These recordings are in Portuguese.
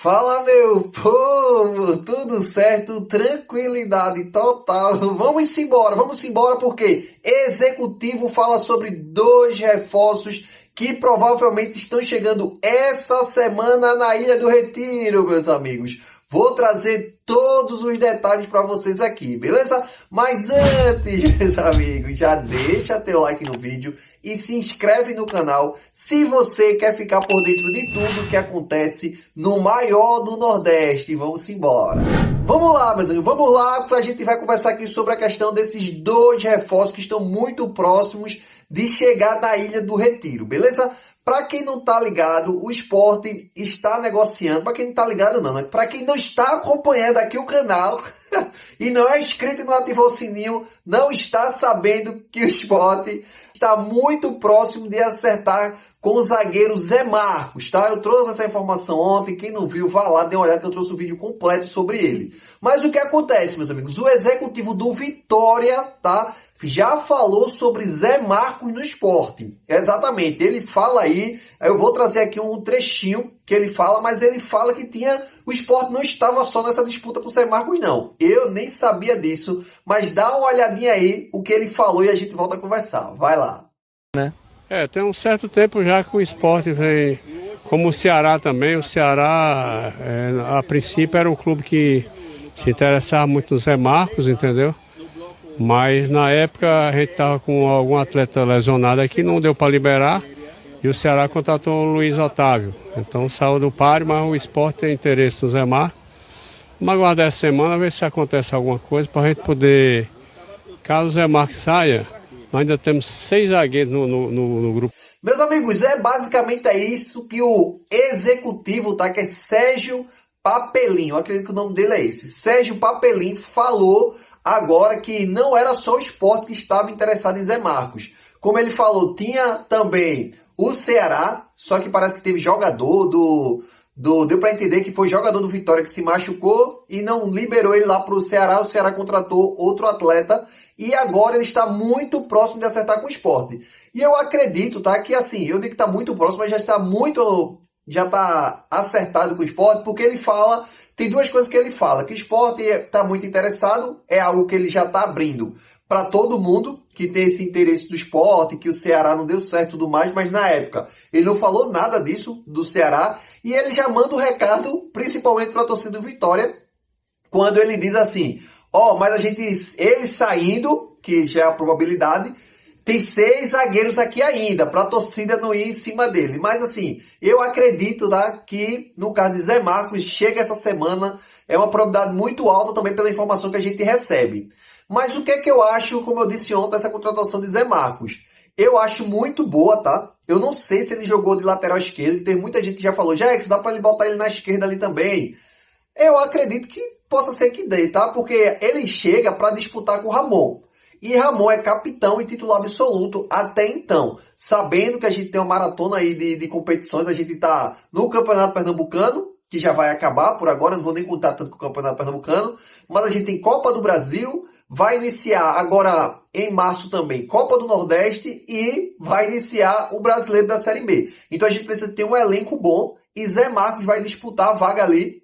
Fala, meu povo, tudo certo, tranquilidade total. Vamos embora porque Executivo fala sobre dois reforços que provavelmente estão chegando essa semana na Ilha do Retiro, meus amigos. Vou trazer todos os detalhes para vocês aqui, beleza? Mas antes, meus amigos, já deixa teu like no vídeo e se inscreve no canal se você quer ficar por dentro de tudo que acontece no maior do Nordeste. Vamos embora. Vamos lá, meus amigos, vamos lá, porque a gente vai conversar aqui sobre a questão desses dois reforços que estão muito próximos de chegar na Ilha do Retiro, beleza? Para quem não tá ligado, o Sport está negociando. Para quem não tá ligado, não, né? Para quem não está acompanhando aqui o canal e não é inscrito e não ativou o sininho, não está sabendo que o Sport está muito próximo de acertar com o zagueiro Zé Marcos, tá? Eu trouxe essa informação ontem, quem não viu, vá lá, dê uma olhada que eu trouxe um vídeo completo sobre ele. Mas o que acontece, meus amigos? O executivo do Vitória, tá? Já falou sobre Zé Marcos no Sport. Exatamente, ele fala aí, eu vou trazer aqui um trechinho que ele fala, mas ele fala que o Sport não estava só nessa disputa com o Zé Marcos, não. Eu nem sabia disso, mas dá uma olhadinha aí o que ele falou e a gente volta a conversar. Vai lá. Tem um certo tempo já que o Sport vem, como o Ceará também. O Ceará, a princípio, era um clube que se interessava muito no Zé Marcos, entendeu? Mas na época a gente estava com algum atleta lesionado aqui, não deu para liberar, e o Ceará contratou o Luiz Otávio. Então saiu do páreo, mas o Sport tem interesse no Zé Marcos. Vamos aguardar essa semana, ver se acontece alguma coisa, para a gente poder, caso o Zé Marcos saia, nós ainda temos 6 zagueiros no grupo. Meus amigos, basicamente isso que o executivo, tá? Que é Sérgio Papelinho, eu acredito que o nome dele é esse. Sérgio Papelinho falou agora que não era só o Sport que estava interessado em Zé Marcos. Como ele falou, tinha também o Ceará, só que parece que teve jogador deu para entender que foi jogador do Vitória que se machucou e não liberou ele lá para o Ceará contratou outro atleta e agora ele está muito próximo de acertar com o Sport. E eu acredito, tá, que assim, eu digo que está muito próximo, mas já está acertado com o Sport, porque ele fala. Tem duas coisas que ele fala, que o Sport está muito interessado, é algo que ele já está abrindo para todo mundo que tem esse interesse do Sport, que o Ceará não deu certo e tudo mais, mas na época ele não falou nada disso, do Ceará, e ele já manda o recado, principalmente para a torcida do Vitória, quando ele diz assim, mas ele saindo, que já é a probabilidade, tem 6 zagueiros aqui ainda, para a torcida não ir em cima dele. Mas assim, eu acredito, tá, que no caso de Zé Marcos, chega essa semana, é uma probabilidade muito alta também pela informação que a gente recebe. Mas o que é que eu acho, como eu disse ontem, essa contratação de Zé Marcos? Eu acho muito boa, tá? Eu não sei se ele jogou de lateral esquerdo, tem muita gente que já falou, dá para ele botar ele na esquerda ali também. Eu acredito que possa ser que dê, tá? Porque ele chega para disputar com o Ramon. E Ramon é capitão e titular absoluto até então. Sabendo que a gente tem uma maratona aí de competições, a gente está no Campeonato Pernambucano, que já vai acabar por agora, não vou nem contar tanto com o Campeonato Pernambucano, mas a gente tem Copa do Brasil, vai iniciar agora em março também Copa do Nordeste e vai iniciar o Brasileiro da Série B. Então a gente precisa ter um elenco bom e Zé Marcos vai disputar a vaga ali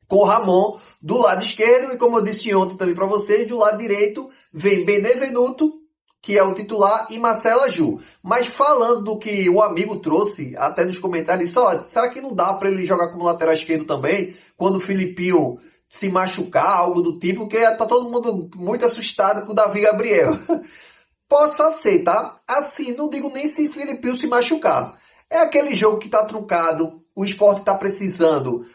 com o Ramon do lado esquerdo, e como eu disse ontem também para vocês, do lado direito vem Benevenuto, que é o titular, e Marcelo Ju. Mas falando do que o amigo trouxe, até nos comentários, será que não dá para ele jogar como lateral esquerdo também, quando o Filipinho se machucar, algo do tipo, porque tá todo mundo muito assustado com o Davi Gabriel. Possa ser, tá? Assim, não digo nem se o Filipinho se machucar. É aquele jogo que tá truncado, o Sport tá precisando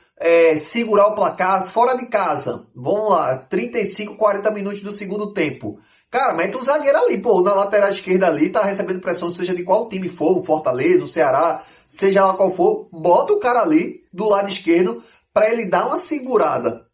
segurar o placar fora de casa. Vamos lá, 35, 40 minutos do segundo tempo. Cara, mete um zagueiro ali, na lateral esquerda ali, tá recebendo pressão, seja de qual time for, o Fortaleza, o Ceará, seja lá qual for, bota o cara ali do lado esquerdo para ele dar uma segurada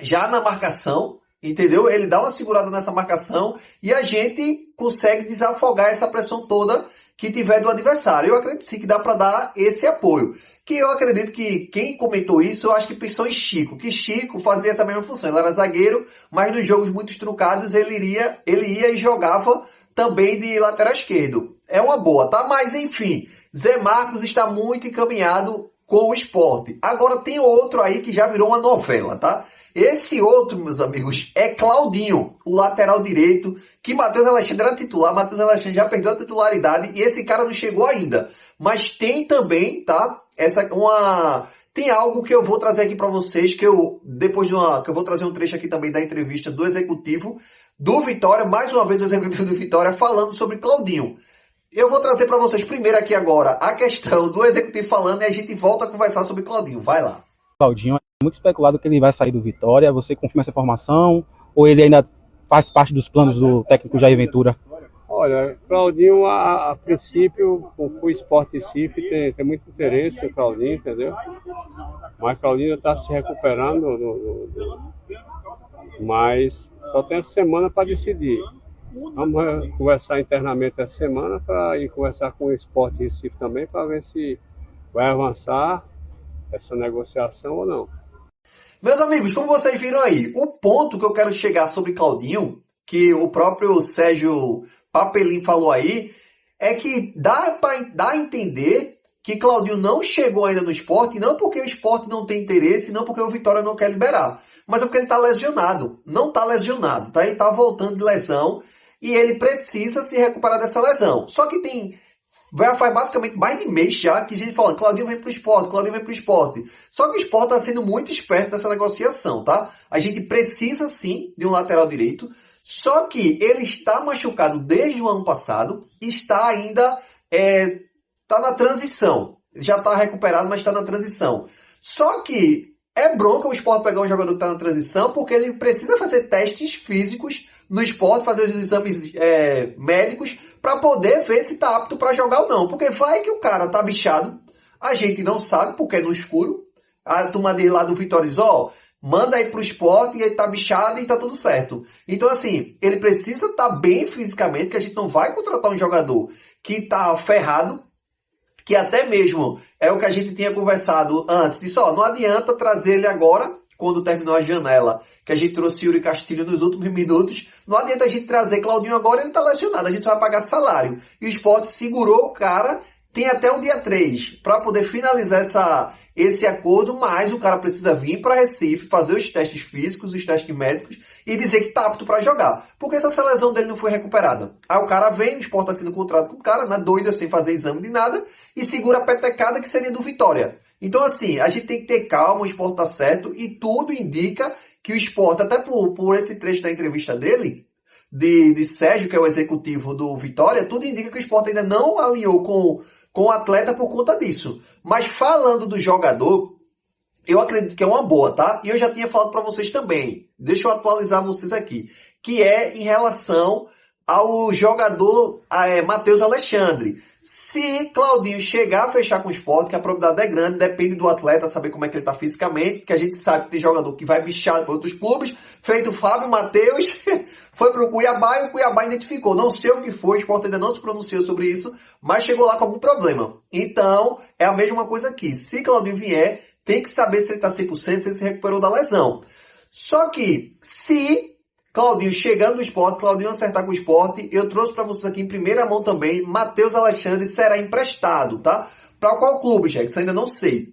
já na marcação, entendeu? Ele dá uma segurada nessa marcação e a gente consegue desafogar essa pressão toda que tiver do adversário. Eu acredito sim que dá para dar esse apoio. Que eu acredito que quem comentou isso, eu acho que pensou em Chico. Que Chico fazia essa mesma função. Ele era zagueiro, mas nos jogos muito trucados ele ia e jogava também de lateral esquerdo. É uma boa, tá? Mas enfim, Zé Marcos está muito encaminhado com o Sport. Agora tem outro aí que já virou uma novela, tá? Esse outro, meus amigos, é Claudinho, o lateral direito, que Matheus Alexandre era titular, Matheus Alexandre já perdeu a titularidade e esse cara não chegou ainda. Mas tem também, tá? Tem algo que eu vou trazer aqui para vocês, que eu vou trazer um trecho aqui também da entrevista do executivo do Vitória, mais uma vez o executivo do Vitória falando sobre Claudinho. Eu vou trazer para vocês primeiro aqui agora a questão do executivo falando e a gente volta a conversar sobre Claudinho. Vai lá. Claudinho, é muito especulado que ele vai sair do Vitória. Você confirma essa informação? Ou ele ainda faz parte dos planos do técnico Jair Ventura? Olha, Claudinho, a princípio, o Sport Recife tem muito interesse em Claudinho, entendeu? Mas Claudinho está se recuperando, mas só tem essa semana para decidir. Vamos conversar internamente essa semana para ir conversar com o Sport Recife também para ver se vai avançar essa negociação ou não. Meus amigos, como vocês viram aí, o ponto que eu quero chegar sobre Claudinho, que o próprio Sérgio Papelim falou aí, é que dá a entender que Claudinho não chegou ainda no Sport, não porque o Sport não tem interesse, não porque o Vitória não quer liberar, mas é porque ele está lesionado. Não está lesionado, tá? Ele está voltando de lesão e ele precisa se recuperar dessa lesão. Só que faz basicamente mais de mês já que a gente fala, Claudinho vem pro Sport, Claudinho vem pro Sport. Só que o Sport está sendo muito esperto nessa negociação, tá? A gente precisa sim de um lateral direito, só que ele está machucado desde o ano passado, está ainda, está na transição. Já está recuperado, mas está na transição. Só que é bronca o Sport pegar um jogador que está na transição, porque ele precisa fazer testes físicos no Sport, fazer os exames médicos, para poder ver se está apto para jogar ou não. Porque vai que o cara tá bichado, a gente não sabe, porque é no escuro. A turma dele lá do Vitória diz, manda aí pro Sport e ele tá bichado e tá tudo certo. Então, assim, ele precisa estar bem fisicamente, que a gente não vai contratar um jogador que tá ferrado, que até mesmo é o que a gente tinha conversado antes. Disse, não adianta trazer ele agora, quando terminou a janela, que a gente trouxe Yuri Castilho nos últimos minutos. Não adianta a gente trazer Claudinho agora, ele tá lesionado, a gente vai pagar salário. E o Sport segurou o cara, tem até o dia 3 para poder finalizar esse acordo, mas o cara precisa vir para Recife, fazer os testes físicos, os testes médicos e dizer que tá apto para jogar. Porque essa lesão dele não foi recuperada. Aí o cara vem, o Sport assina um contrato com o cara, na doida, sem fazer exame de nada, e segura a petecada que seria do Vitória. Então, assim, a gente tem que ter calma, o Sport tá certo, e tudo indica que o Sport, até por esse trecho da entrevista dele, de Sérgio, que é o executivo do Vitória, tudo indica que o Sport ainda não alinhou com o atleta por conta disso. Mas falando do jogador, eu acredito que é uma boa, tá? E eu já tinha falado para vocês também. Deixa eu atualizar vocês aqui. Que é em relação ao jogador Matheus Alexandre. Se Claudinho chegar a fechar com o Sport, que a probabilidade é grande, depende do atleta saber como é que ele está fisicamente, que a gente sabe que tem jogador que vai bichar para outros clubes, feito o Fábio Matheus, foi para o Cuiabá e o Cuiabá identificou. Não sei o que foi, o Sport ainda não se pronunciou sobre isso, mas chegou lá com algum problema. Então, é a mesma coisa aqui. Se Claudinho vier, tem que saber se ele está 100%, se ele se recuperou da lesão. Só que, se Claudinho chegando no Sport, Claudinho acertar com o Sport, eu trouxe para vocês aqui em primeira mão também, Matheus Alexandre será emprestado, tá? Para qual clube, Jack? Isso ainda não sei.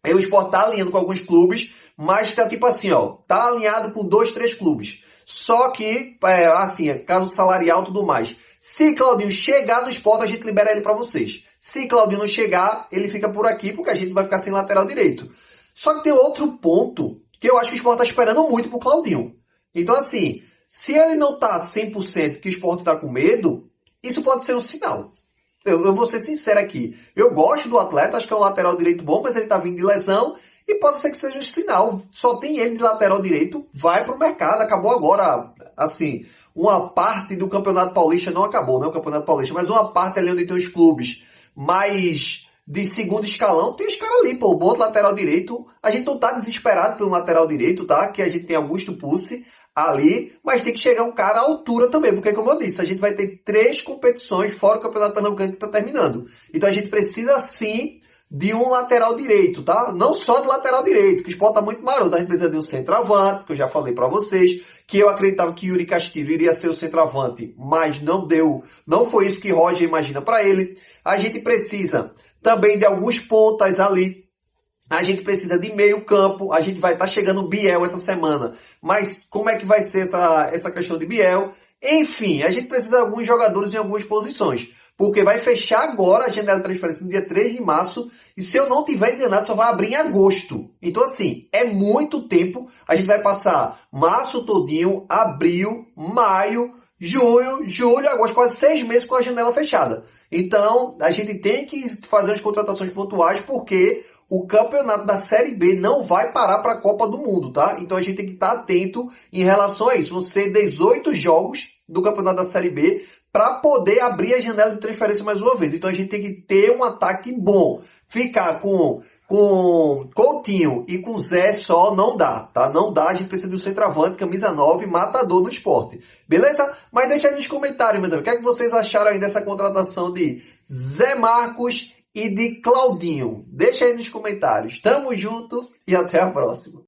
Aí o Sport tá alinhando com alguns clubes, mas tá tipo assim, tá alinhado com 2, 3 clubes. Só que, caso salarial e tudo mais. Se Claudinho chegar no Sport, a gente libera ele para vocês. Se Claudinho não chegar, ele fica por aqui, porque a gente vai ficar sem lateral direito. Só que tem outro ponto, que eu acho que o Sport tá esperando muito pro Claudinho. Então, assim, se ele não tá 100%, que o Sport tá com medo, isso pode ser um sinal. Eu vou ser sincero aqui. Eu gosto do atleta, acho que é um lateral direito bom, mas ele tá vindo de lesão e pode ser que seja um sinal. Só tem ele de lateral direito, vai pro mercado, acabou agora, assim, uma parte do Campeonato Paulista, não acabou, né, o Campeonato Paulista, mas uma parte ali onde tem os clubes mais de segundo escalão, tem os caras ali, o bom lateral direito. A gente não tá desesperado pelo lateral direito, tá? Que a gente tem Augusto Pucci ali, mas tem que chegar um cara à altura também, porque como eu disse, a gente vai ter 3 competições fora o Campeonato Pernambucano que está terminando. Então a gente precisa sim de um lateral direito, tá? Não só de lateral direito, que o Sport tá muito maroto, a gente precisa de um centroavante, que eu já falei para vocês, que eu acreditava que Yuri Castilho iria ser o centroavante, mas não deu, não foi isso que Roger imagina para ele. A gente precisa também de alguns pontas ali, A gente precisa de meio campo, a gente vai estar chegando o Biel essa semana, mas como é que vai ser essa questão de Biel? Enfim, a gente precisa de alguns jogadores em algumas posições, porque vai fechar agora a janela de transferência no dia 3 de março, e se eu não tiver enganado, só vai abrir em agosto. Então assim, é muito tempo, a gente vai passar março todinho, abril, maio, junho, julho, agosto, quase 6 meses com a janela fechada. Então, a gente tem que fazer as contratações pontuais, porque o campeonato da Série B não vai parar para a Copa do Mundo, tá? Então a gente tem que estar atento em relação a isso. Vão ser 18 jogos do campeonato da Série B para poder abrir a janela de transferência mais uma vez. Então a gente tem que ter um ataque bom. Ficar com Coutinho e com Zé só não dá, tá? Não dá, a gente precisa de um centroavante, camisa 9, matador no esporte. Beleza? Mas deixa aí nos comentários, meus amigos. O que é que vocês acharam aí dessa contratação de Zé Marcos e de Claudinho? Deixa aí nos comentários. Tamo junto e até a próxima.